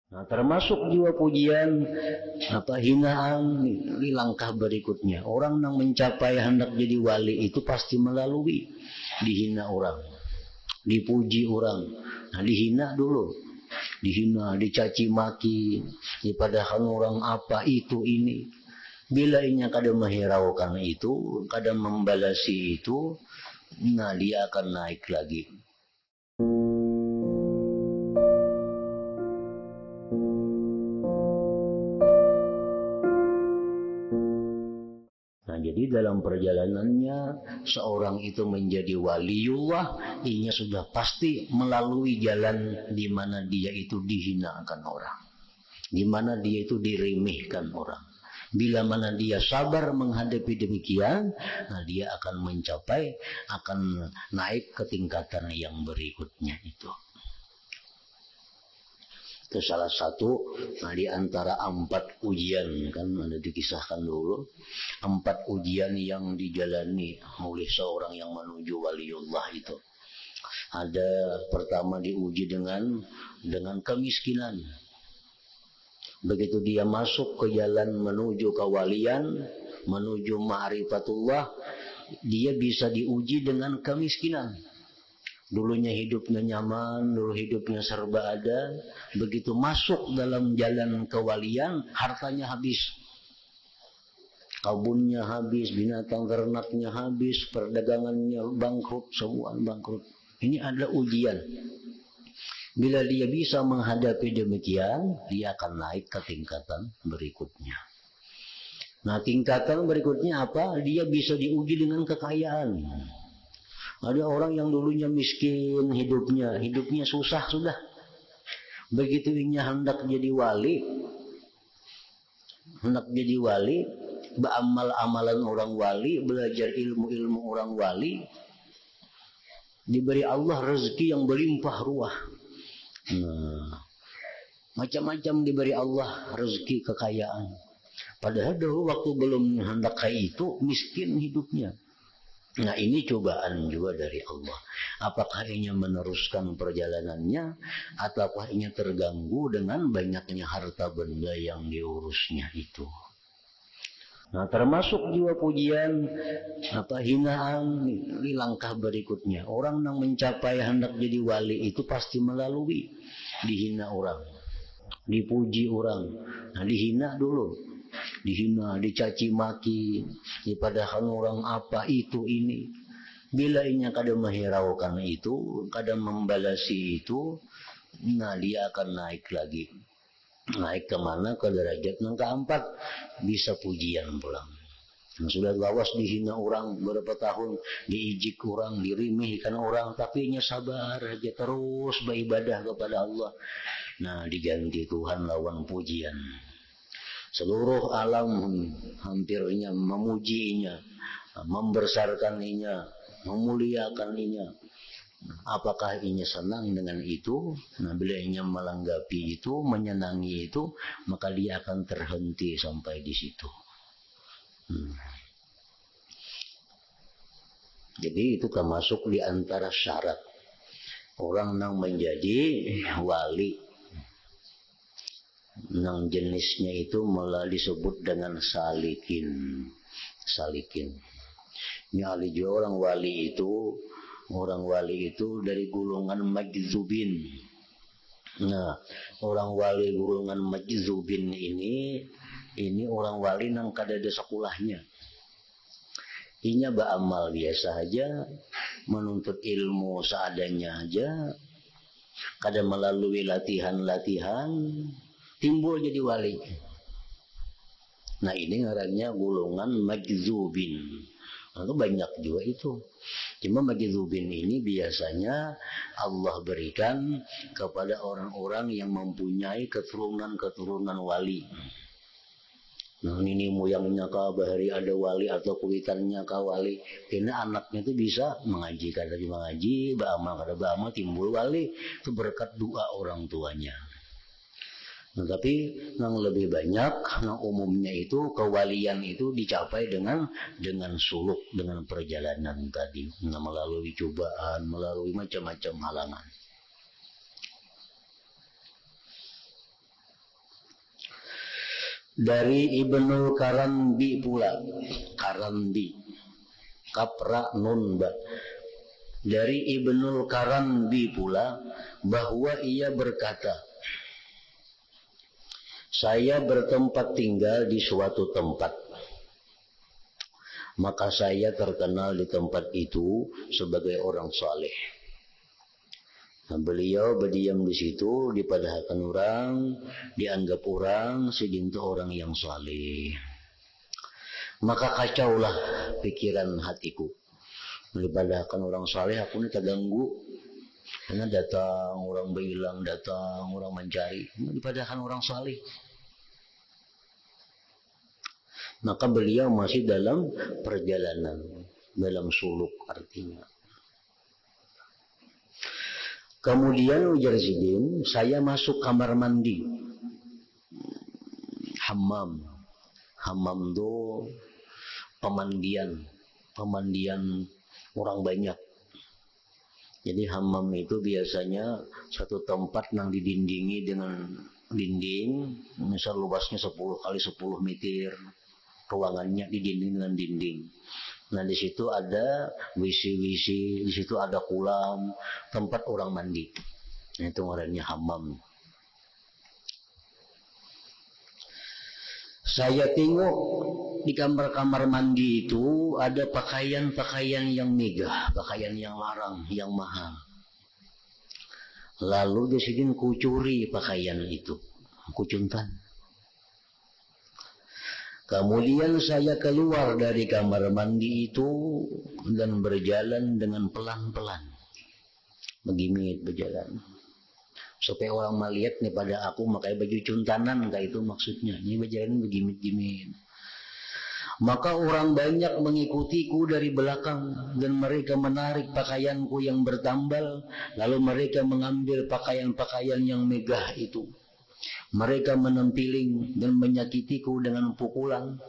Nah, termasuk juga pujian hinaan di langkah berikutnya. Orang yang mencapai hendak jadi wali itu pasti melalui dihina orang, dipuji orang. Nah, dihina dulu, dihina, dicaci maki, padahal orang apa itu ini. Bila inya kadang menghiraukan itu, kadang membalasi itu, nah dia akan naik lagi. Nah, jadi dalam perjalanannya seorang itu menjadi waliullah, inya sudah pasti melalui jalan di mana dia itu dihinakan orang, di mana dia itu diremehkan orang. Bila mana dia sabar menghadapi demikian, nah dia akan mencapai, akan naik ke tingkatan yang berikutnya itu. Itu salah satu di antara 4 ujian, kan ada dikisahkan dulu 4 ujian yang dijalani oleh seorang yang menuju waliullah itu. Ada pertama diuji dengan kemiskinan. Begitu dia masuk ke jalan menuju kewalian, menuju ma'rifatullah, dia bisa diuji dengan kemiskinan. Dulunya hidupnya nyaman, dulu hidupnya serba ada. Begitu masuk dalam jalan kewalian, hartanya habis. Kebunnya habis, binatang ternaknya habis, perdagangannya bangkrut, semua bangkrut. Ini adalah ujian. Bila dia bisa menghadapi demikian, dia akan naik ke tingkatan berikutnya. Nah, tingkatan berikutnya apa? Dia bisa diuji dengan kekayaan. Ada orang yang dulunya miskin hidupnya susah sudah. Begitu ia hendak jadi wali, beramal amalan orang wali, belajar ilmu orang wali, diberi Allah rezeki yang berlimpah ruah. Nah, macam-macam diberi Allah rezeki kekayaan. Padahal dulu waktu belum hendak kayak itu miskin hidupnya. Nah, ini cobaan juga dari Allah. Apakah ia meneruskan perjalanannya, ataukah ia terganggu dengan banyaknya harta benda yang diurusnya itu. Nah, termasuk juga pujian hinaan di langkah berikutnya. Orang yang mencapai hendak jadi wali itu pasti melalui dihina orang, dipuji orang. Nah, dihina dulu, dihina, dicaci maki, padahal orang apa itu ini. Bila inya kadang menghiraukan itu, kadang membalasi itu, nah dia akan naik lagi. Naik kemana? Ke derajat yang keempat, bisa pujian pulang. Nah, sudah lawas dihina orang berapa tahun, diijik orang, dirimihkan orang, tapi inya sabar aja terus beribadah kepada Allah. Nah, diganti Tuhan lawan pujian. Seluruh alam hampirnya memujinya, membesarkaninya, memuliakannya. Apakah inya senang dengan itu? Nah, bila inya melanggapi itu, menyenangi itu, maka dia akan terhenti sampai di situ. Jadi itu termasuk di antara syarat orang yang menjadi wali. Yang jenisnya itu malah disebut dengan salikin. Ini ahli juga orang wali itu dari golongan majzubin. Nah, orang wali golongan majzubin ini orang wali nang kada ada sekolahnya. Inya beramal biasa aja, menuntut ilmu seadanya aja, kada melalui latihan-latihan, timbul jadi wali. Nah, ini ngarannya golongan majzubin. Nah, itu banyak juga itu. Cuma majzubin ini biasanya Allah berikan kepada orang-orang yang mempunyai keturunan wali. Nah, ini moyangnya kah bahari ada wali atau kuitannya kah wali. Karena anaknya itu bisa mengaji, kada mengaji, beramal kada beramal, timbul wali. Itu berkat doa orang tuanya. Nah, tapi yang lebih banyak, yang umumnya itu kewalian itu dicapai dengan suluk, dengan perjalanan tadi, nah, melalui cobaan, melalui macam-macam halangan. Dari Ibnul Karambi pula, Karambi, kapra nun ba. Dari Ibnul Karambi pula bahwa ia berkata, saya bertempat tinggal di suatu tempat, maka saya terkenal di tempat itu sebagai orang saleh. Nah, beliau berdiam di situ, dipadahkan orang, dianggap orang, sedintu orang yang saleh. Maka kacaulah pikiran hatiku. Dipadahkan orang saleh, aku ini terganggu. Karena datang orang berhilang, datang orang mencari. Dipadahkan orang saleh. Maka beliau masih dalam perjalanan, dalam suluk artinya. Kemudian ujar Sidin, saya masuk kamar mandi. Hammam. Hammam itu pemandian orang banyak. Jadi hammam itu biasanya satu tempat yang didindingi dengan dinding, misal luasnya 10 kali 10 meter, ruangannya didinding dengan dinding. Nah di situ ada WC, di situ ada kolam, tempat orang mandi. Nah, itu ngarannya hammam. Saya tengok di kamar-kamar mandi itu ada pakaian-pakaian yang megah, pakaian yang larang, yang mahal. Lalu di sini kucuri pakaian itu, kucuntan. Kemudian saya keluar dari kamar mandi itu dan berjalan dengan pelan-pelan. Begimit berjalan. Supaya orang melihat nih pada aku pakai baju cuntanan, kayak itu maksudnya. Ini berjalan begimit-gimit. Maka orang banyak mengikutiku dari belakang dan mereka menarik pakaianku yang bertambal, lalu mereka mengambil pakaian-pakaian yang megah itu. Mereka menempiling dan menyakitiku dengan pukulan.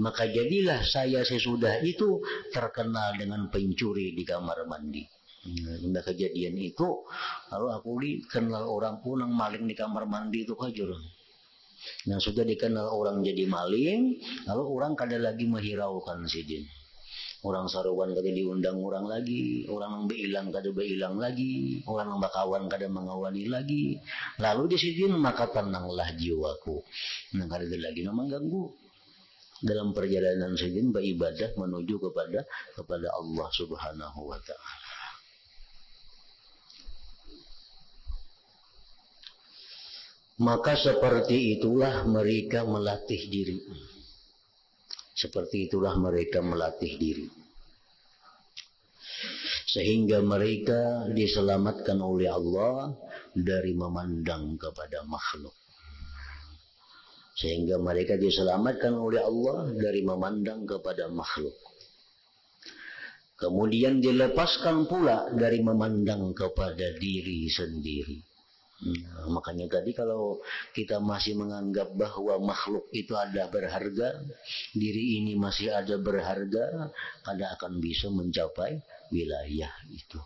Maka jadilah saya sesudah itu terkenal dengan pencuri di kamar mandi. Nah, kejadian itu, lalu aku dikenal orang punang maling di kamar mandi itu kajur. Nah sudah dikenal orang jadi maling, lalu orang kada lagi menghiraukan Sidin. Orang saruan kada diundang orang lagi, orang yang behilang kada behilang lagi, orang yang bakawan kada mengawani lagi. Lalu di Sidin maka tenanglah jiwaku. Nah kada lagi mengganggu dalam perjalanan Sidin beribadah menuju kepada Allah Subhanahu wa Ta'ala. Maka seperti itulah mereka melatih diri. Seperti itulah mereka melatih diri. Sehingga mereka diselamatkan oleh Allah dari memandang kepada makhluk. Sehingga mereka diselamatkan oleh Allah dari memandang kepada makhluk. Kemudian dilepaskan pula dari memandang kepada diri sendiri. Makanya tadi kalau kita masih menganggap bahwa makhluk itu ada berharga, diri ini masih ada berharga, kada akan bisa mencapai wilayah itu.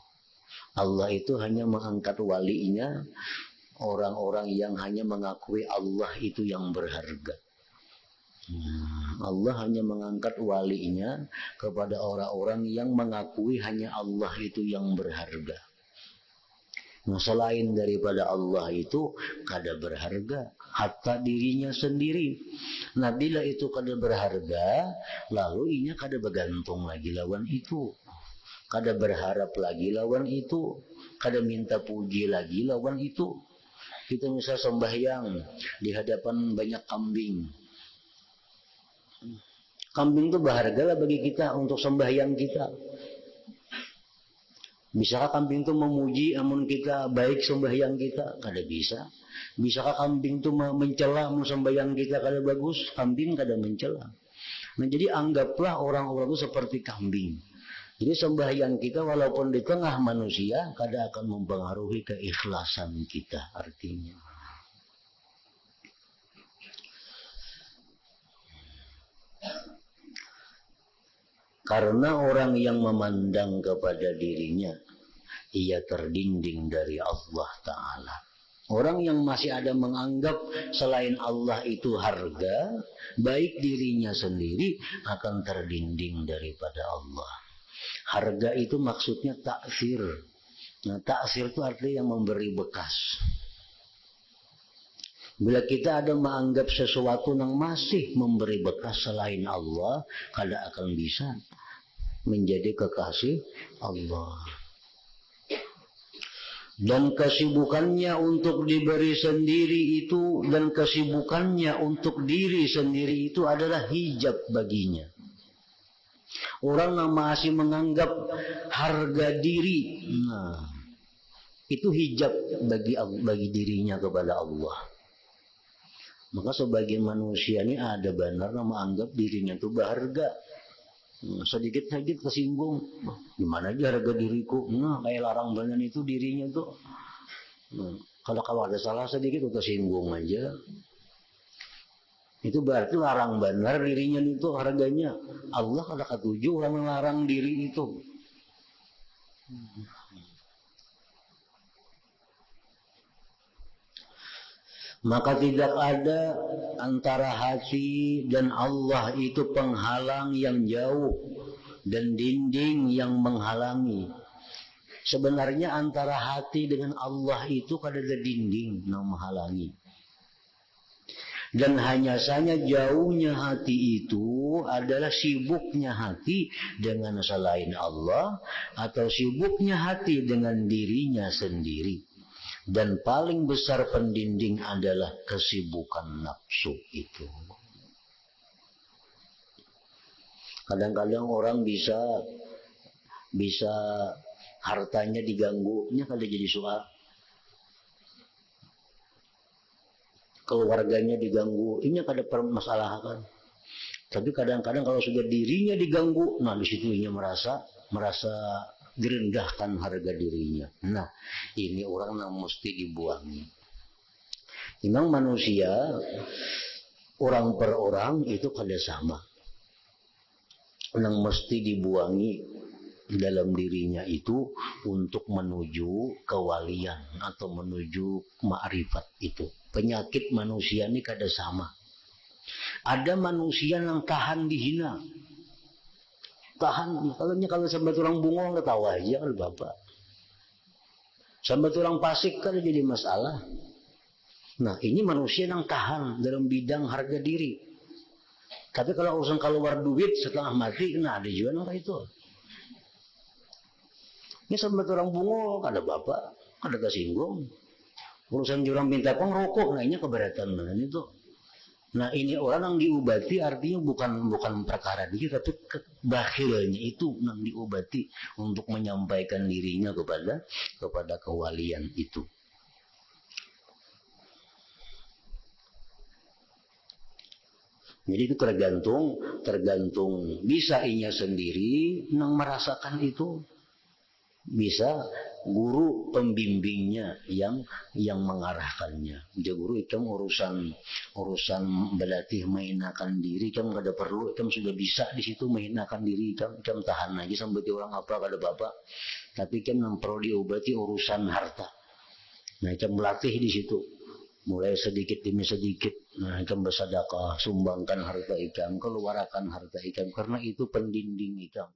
Allah itu hanya mengangkat walinya, orang-orang yang hanya mengakui Allah itu yang berharga. Allah hanya mengangkat walinya kepada orang-orang yang mengakui hanya Allah itu yang berharga. Nah, selain daripada Allah itu kada berharga, hatta dirinya sendiri. Nah, bila itu kada berharga, lalu inya kada bergantung lagi lawan itu, kada berharap lagi lawan itu, kada minta puji lagi lawan itu. Kita misal sembahyang di hadapan banyak kambing. Kambing itu berharga lah bagi kita untuk sembahyang kita. Bisakah kambing itu memuji amun kita baik sembahyang kita? Kada bisa. Bisakah kambing itu mencela amun sembahyang kita kada bagus? Kambing kada mencela. Nah, jadi anggaplah orang-orang itu seperti kambing. Jadi sembahyang kita walaupun di tengah manusia kada akan mempengaruhi keikhlasan kita artinya. Karena orang yang memandang kepada dirinya, ia terdinding dari Allah Ta'ala. Orang yang masih ada menganggap selain Allah itu harga, baik dirinya sendiri akan terdinding daripada Allah. Harga itu maksudnya taksir. Nah, taksir itu artinya yang memberi bekas. Bila kita ada menganggap sesuatu yang masih memberi bekas selain Allah, kada akan bisa menjadi kekasih Allah. Dan kesibukannya untuk diberi sendiri itu, dan kesibukannya untuk diri sendiri itu adalah hijab baginya. Orang yang masih menganggap harga diri, nah, itu hijab bagi dirinya kepada Allah. Maka sebagian manusia ini ada benar yang menganggap dirinya itu berharga. Sedikit-sedikit kesinggung, gimana aja harga diriku, nah kayak larang banget itu dirinya tuh. Kalau ada salah sedikit udah kesinggung aja, itu berarti larang benar dirinya itu harganya. Allah kada ketujuh orang melarang diri itu. Maka tidak ada antara hati dan Allah itu penghalang yang jauh dan dinding yang menghalangi. Sebenarnya antara hati dengan Allah itu kada ada dinding yang menghalangi. Dan hanya saja jauhnya hati itu adalah sibuknya hati dengan selain Allah atau sibuknya hati dengan dirinya sendiri. Dan paling besar pendinding adalah kesibukan nafsu itu. Kadang-kadang orang bisa hartanya diganggunya kada jadi soal. Keluarganya diganggu, ini kada permasalahan. Tapi kadang-kadang kalau sudah dirinya diganggu, nah di situ ia merasa direndahkan harga dirinya. Nah, ini orang yang mesti dibuangi. Memang manusia, orang per orang itu kada sama. Yang mesti dibuangi dalam dirinya itu untuk menuju kewalian atau menuju ma'rifat itu. Penyakit manusia ini kada sama. Ada manusia yang tahan dihina. Tahan, kalau sampai orang bungo nggak tahu aja kalau bapak. Sampai orang pasik kan jadi masalah. Nah ini manusia yang tahan dalam bidang harga diri. Tapi kalau urusan keluar duit setelah mati, nah ada juga orang itu. Ini sampai orang bungo kada bapak, kada kesinggung. Urusan jurang minta pun rokok, nah ini keberatan mana itu. Nah ini orang yang diobati artinya bukan perkara diri, tapi bakhilnya itu yang diobati untuk menyampaikan dirinya kepada kewalian itu. Jadi itu tergantung bisa inya sendiri yang merasakan itu, bisa guru pembimbingnya yang mengarahkannya. Jadi guru itu urusan berlatih menghinakan diri, kamu kada perlu, kamu sudah bisa di situ menghinakan diri, kamu tahan aja sampai orang apa kada bapak. Tapi kamu perlu diobati urusan harta. Nah, kamu melatih di situ. Mulai sedikit demi sedikit, nah kamu bersedekah, sumbangkan harta ikam, keluarkan harta ikam, karena itu pendinding ikam.